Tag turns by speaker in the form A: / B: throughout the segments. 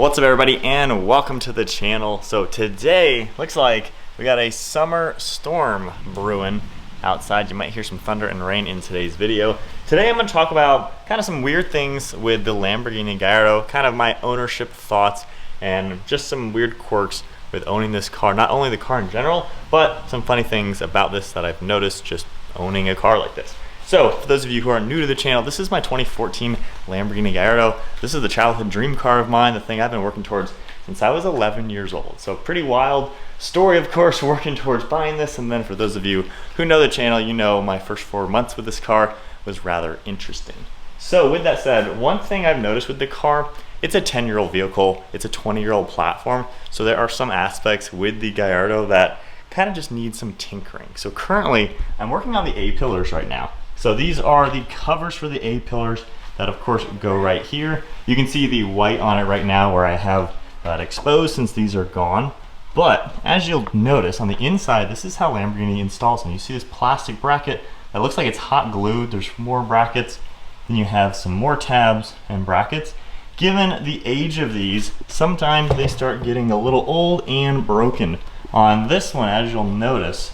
A: What's up everybody and welcome to the channel. So today looks like we got a summer storm brewing outside. You might hear some thunder and rain in today's video. Today I'm going to talk about kind of some weird things with the Lamborghini Gallardo, kind of my ownership thoughts and just some weird quirks with owning this car. Not only the car in general, but some funny things about this that I've noticed just owning a car like this. So for those of you who are new to the channel, this is my 2014 Lamborghini Gallardo. This is the childhood dream car of mine, the thing I've been working towards since I was 11 years old. So pretty wild story, of course, working towards buying this. And then for those of you who know the channel, you know my first 4 months with this car was rather interesting. So with that said, one thing I've noticed with the car, it's a 10-year-old vehicle, it's a 20-year-old platform. So there are some aspects with the Gallardo that kind of just need some tinkering. So currently I'm working on the A-pillars right now. So these are the covers for the A-pillars that of course go right here. You can see the white on it right now where I have that exposed since these are gone. But as you'll notice on the inside, this is how Lamborghini installs them. You see this plastic bracket that looks like it's hot glued. There's more brackets. Then you have some more tabs and brackets. Given the age of these, sometimes they start getting a little old and broken. On this one, as you'll notice,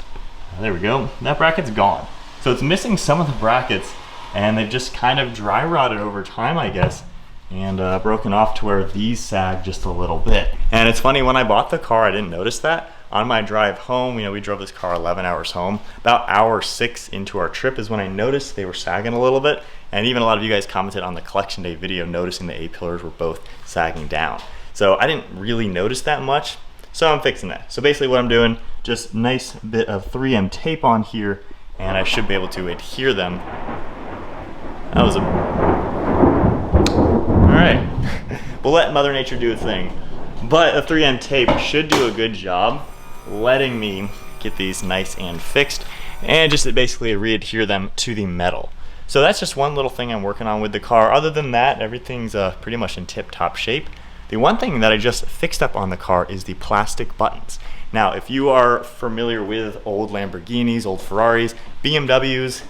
A: there we go, that bracket's gone. So it's missing some of the brackets and they've just kind of dry rotted over time, I guess, and broken off to where these sag just a little bit. And it's funny, when I bought the car, I didn't notice that. On my drive home, we drove this car 11 hours home. About hour 6 into our trip is when I noticed they were sagging a little bit. And even a lot of you guys commented on the collection day video noticing the A-pillars were both sagging down. So I didn't really notice that much. So I'm fixing that. So basically what I'm doing, just nice bit of 3M tape on here, and I should be able to adhere them. That was a... All right, we'll let Mother Nature do its thing. But the 3M tape should do a good job letting me get these nice and fixed and just basically re-adhere them to the metal. So that's just one little thing I'm working on with the car. Other than that, everything's pretty much in tip-top shape. The one thing that I just fixed up on the car is the plastic buttons. Now, if you are familiar with old Lamborghinis, old Ferraris, BMWs,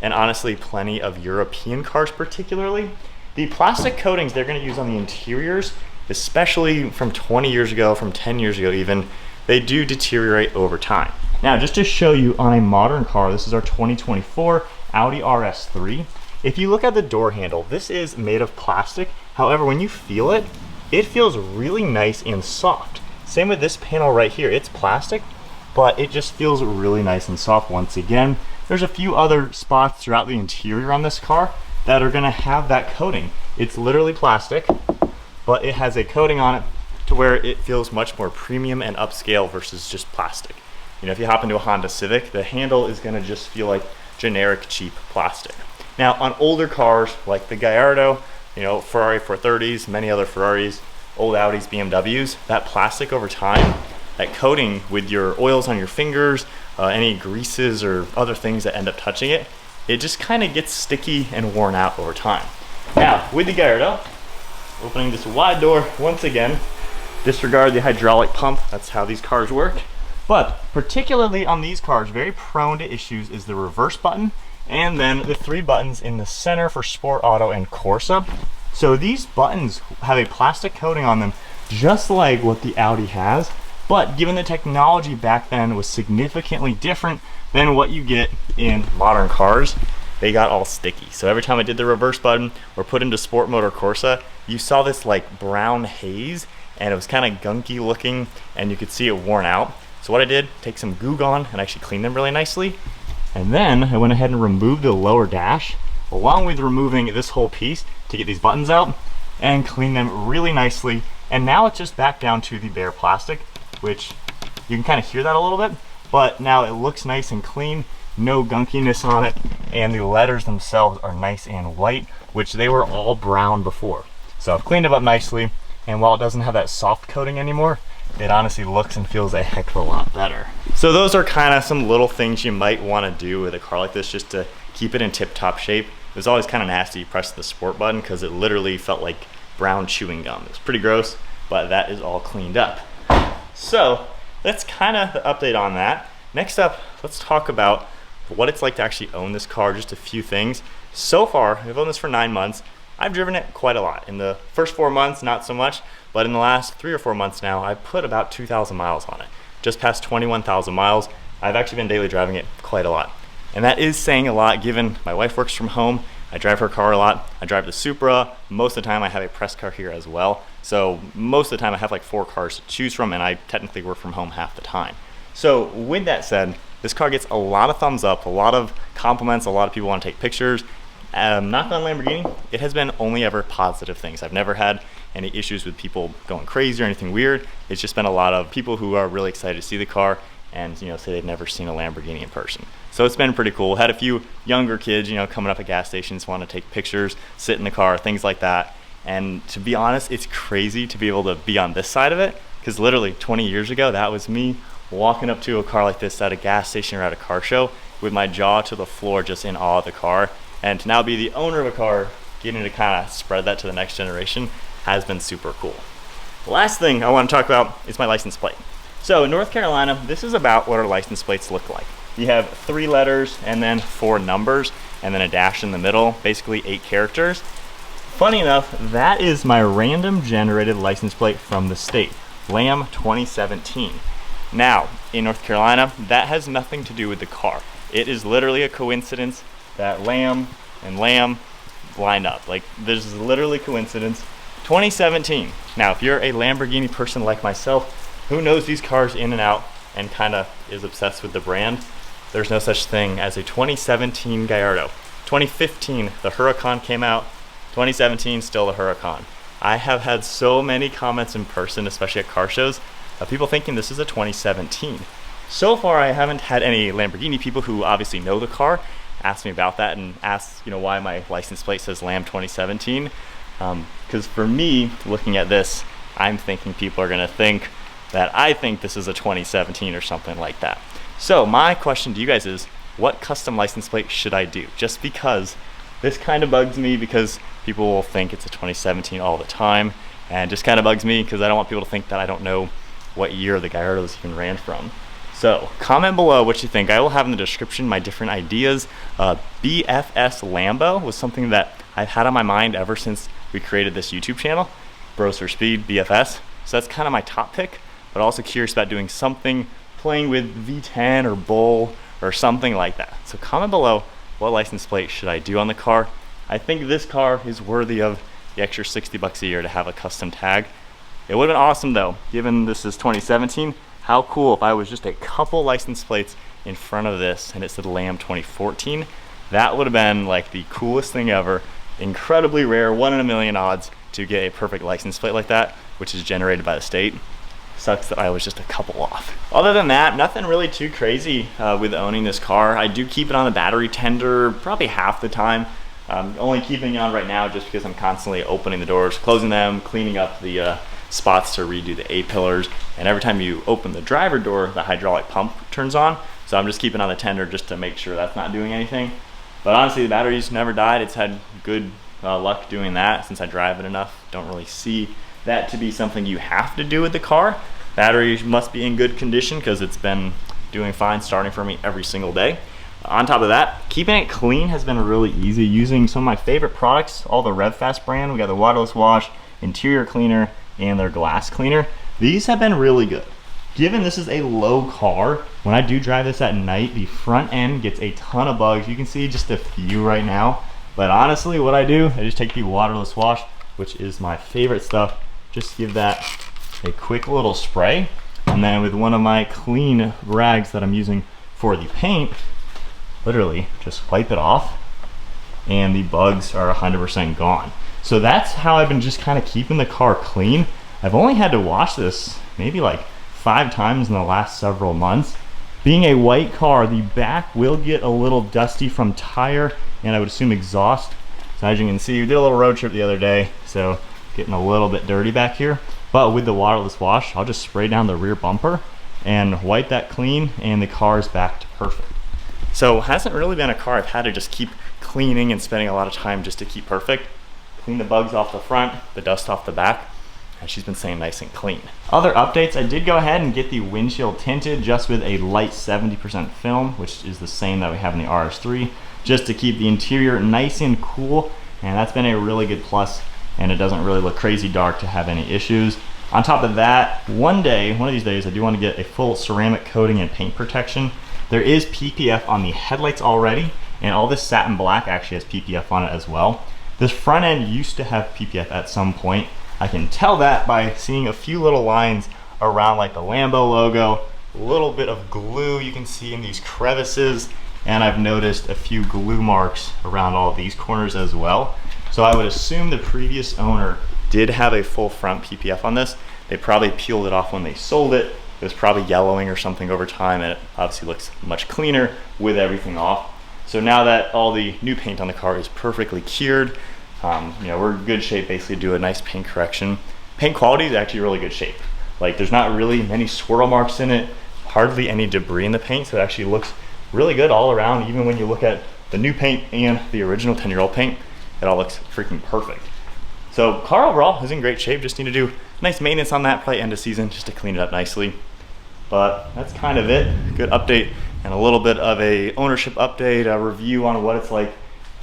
A: and honestly plenty of European cars particularly, the plastic coatings they're going to use on the interiors, especially from 20 years ago, from 10 years ago even, they do deteriorate over time. Now, just to show you on a modern car, this is our 2024 Audi RS3. If you look at the door handle, this is made of plastic. However, when you feel it, it feels really nice and soft. Same with this panel right here. It's plastic, but it just feels really nice and soft once again. There's a few other spots throughout the interior on this car that are gonna have that coating. It's literally plastic, but it has a coating on it to where it feels much more premium and upscale versus just plastic. If you hop into a Honda Civic, the handle is gonna just feel like generic cheap plastic. Now on older cars like the Gallardo, Ferrari 430s, many other Ferraris, old Audis, BMWs, that plastic over time, that coating with your oils on your fingers, any greases or other things that end up touching it, it just kind of gets sticky and worn out over time. Now, with the Gallardo, opening this wide door once again, disregard the hydraulic pump, that's how these cars work. But particularly on these cars, very prone to issues is the reverse button, and then the 3 buttons in the center for Sport, Auto, and Corsa. So these buttons have a plastic coating on them, just like what the Audi has, but given the technology back then was significantly different than what you get in modern cars, they got all sticky. So every time I did the reverse button or put into Sport Mode or Corsa, you saw this like brown haze, and it was kind of gunky looking, and you could see it worn out. So what I did, take some Goo Gone and actually clean them really nicely. And then I went ahead and removed the lower dash, along with removing this whole piece to get these buttons out and clean them really nicely. And now it's just back down to the bare plastic, which you can kind of hear that a little bit, but now it looks nice and clean, no gunkiness on it, and the letters themselves are nice and white, which they were all brown before. So I've cleaned them up nicely, and while it doesn't have that soft coating anymore, it honestly looks and feels a heck of a lot better. So those are kind of some little things you might want to do with a car like this just to keep it in tip-top shape. It was always kind of nasty. You press the sport button because it literally felt like brown chewing gum. It was pretty gross, but that is all cleaned up. So that's kind of the update on that. Next up, let's talk about what it's like to actually own this car, just a few things. So far, I've owned this for 9 months. I've driven it quite a lot. In the first 4 months, not so much, but in the last 3 or 4 months now, I've put about 2,000 miles on it. Just past 21,000 miles. I've actually been daily driving it quite a lot. And that is saying a lot given my wife works from home. I drive her car a lot. I drive the Supra. Most of the time I have a press car here as well. So most of the time I have like 4 cars to choose from, and I technically work from home half the time. So with that said, this car gets a lot of thumbs up, a lot of compliments, a lot of people want to take pictures. Knock on Lamborghini, it has been only ever positive things. I've never had any issues with people going crazy or anything weird. It's just been a lot of people who are really excited to see the car and say they've never seen a Lamborghini in person. So it's been pretty cool. Had a few younger kids, coming up at gas stations, want to take pictures, sit in the car, things like that. And to be honest, it's crazy to be able to be on this side of it, because literally 20 years ago, that was me walking up to a car like this at a gas station or at a car show with my jaw to the floor, just in awe of the car. And to now be the owner of a car, getting to kind of spread that to the next generation has been super cool. The last thing I want to talk about is my license plate. So in North Carolina, this is about what our license plates look like. You have 3 letters and then 4 numbers and then a dash in the middle, basically 8 characters. Funny enough, that is my random generated license plate from the state, Lam 2017. Now, in North Carolina, that has nothing to do with the car. It is literally a coincidence that Lam and Lam line up. Like, there's literally coincidence. 2017. Now, if you're a Lamborghini person like myself, who knows these cars in and out and kind of is obsessed with the brand, there's no such thing as a 2017 Gallardo. 2015, the Huracan came out. 2017, still the Huracan. I have had so many comments in person, especially at car shows, of people thinking this is a 2017. So far, I haven't had any Lamborghini people who obviously know the car ask me about that and ask, why my license plate says Lam 2017. Because for me, looking at this, I'm thinking people are going to think that I think this is a 2017 or something like that. So my question to you guys is, what custom license plate should I do? Just because this kind of bugs me, because people will think it's a 2017 all the time, and just kind of bugs me because I don't want people to think that I don't know what year the Gallardos even ran from. So comment below what you think. I will have in the description my different ideas. BFS Lambo was something that I've had on my mind ever since we created this YouTube channel, Bros for Speed, BFS. So that's kind of my top pick, but also curious about doing something, playing with V10 or Bull or something like that. So comment below, what license plate should I do on the car? I think this car is worthy of the extra $60 a year to have a custom tag. It would have been awesome though, given this is 2017. How cool if I was just a couple license plates in front of this and it said Lam 2014. That would have been like the coolest thing ever. Incredibly rare, 1 in a million odds to get a perfect license plate like that, which is generated by the state. Sucks that I was just a couple off. Other than that, nothing really too crazy with owning this car. I do keep it on the battery tender probably half the time. Only keeping it on right now just because I'm constantly opening the doors, closing them, cleaning up the spots to redo the A-pillars. And every time you open the driver door, the hydraulic pump turns on. So I'm just keeping it on the tender just to make sure that's not doing anything. But honestly, the battery's never died. It's had good luck doing that since I drive it enough. Don't really see that to be something you have to do with the car. Battery must be in good condition because it's been doing fine starting for me every single day. On top of that, keeping it clean has been really easy using some of my favorite products, all the RevFast brand. We got the waterless wash, interior cleaner, and their glass cleaner. These have been really good. Given this is a low car, when I do drive this at night, the front end gets a ton of bugs. You can see just a few right now. But honestly, what I do, I just take the waterless wash, which is my favorite stuff, just give that a quick little spray, and then with one of my clean rags that I'm using for the paint, literally just wipe it off and the bugs are 100% gone. So that's how I've been just kind of keeping the car clean. I've only had to wash this maybe like 5 times in the last several months. Being a white car, the back will get a little dusty from tire and I would assume exhaust. So as you can see, we did a little road trip the other day, so getting a little bit dirty back here. But with the waterless wash, I'll just spray down the rear bumper and wipe that clean and the car is back to perfect. So it hasn't really been a car I've had to just keep cleaning and spending a lot of time just to keep perfect. Clean the bugs off the front, the dust off the back, and she's been staying nice and clean. Other updates, I did go ahead and get the windshield tinted just with a light 70% film, which is the same that we have in the RS3, just to keep the interior nice and cool and that's been a really good plus, and it doesn't really look crazy dark to have any issues. On top of that, one of these days, I do want to get a full ceramic coating and paint protection. There is PPF on the headlights already, and all this satin black actually has PPF on it as well. This front end used to have PPF at some point. I can tell that by seeing a few little lines around like the Lambo logo, a little bit of glue you can see in these crevices, and I've noticed a few glue marks around all of these corners as well. So I would assume the previous owner did have a full front PPF on this. They probably peeled it off when they sold it. It was probably yellowing or something over time, and it obviously looks much cleaner with everything off. So now that all the new paint on the car is perfectly cured, we're in good shape basically to do a nice paint correction. Paint quality is actually really good shape. Like, there's not really many swirl marks in it, hardly any debris in the paint, so it actually looks really good all around. Even when you look at the new paint and the original 10-year-old paint, it all looks freaking perfect. So car overall is in great shape. Just need to do nice maintenance on that, probably end of season, just to clean it up nicely. But that's kind of it. Good update and a little bit of a ownership update, a review on what it's like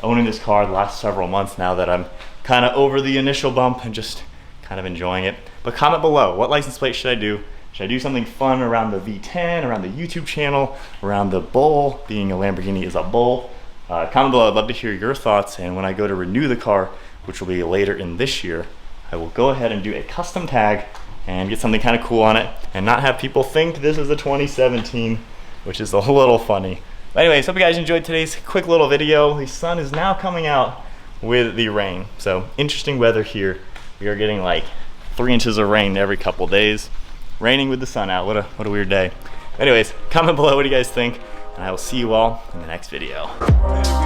A: owning this car the last several months now that I'm kind of over the initial bump and just kind of enjoying it. But comment below, what license plate should I do? Should I do something fun around the V10, around the YouTube channel, around the Bull, being a Lamborghini is a Bull? Comment below, I'd love to hear your thoughts, and when I go to renew the car, which will be later in this year, I will go ahead and do a custom tag and get something kind of cool on it and not have people think this is a 2017, which is a little funny. But anyways, hope you guys enjoyed today's quick little video. The sun is now coming out with the rain, so interesting weather here. We are getting like 3 inches of rain every couple days. Raining with the sun out, what a weird day. Anyways, comment below what do you guys think, and I will see you all in the next video.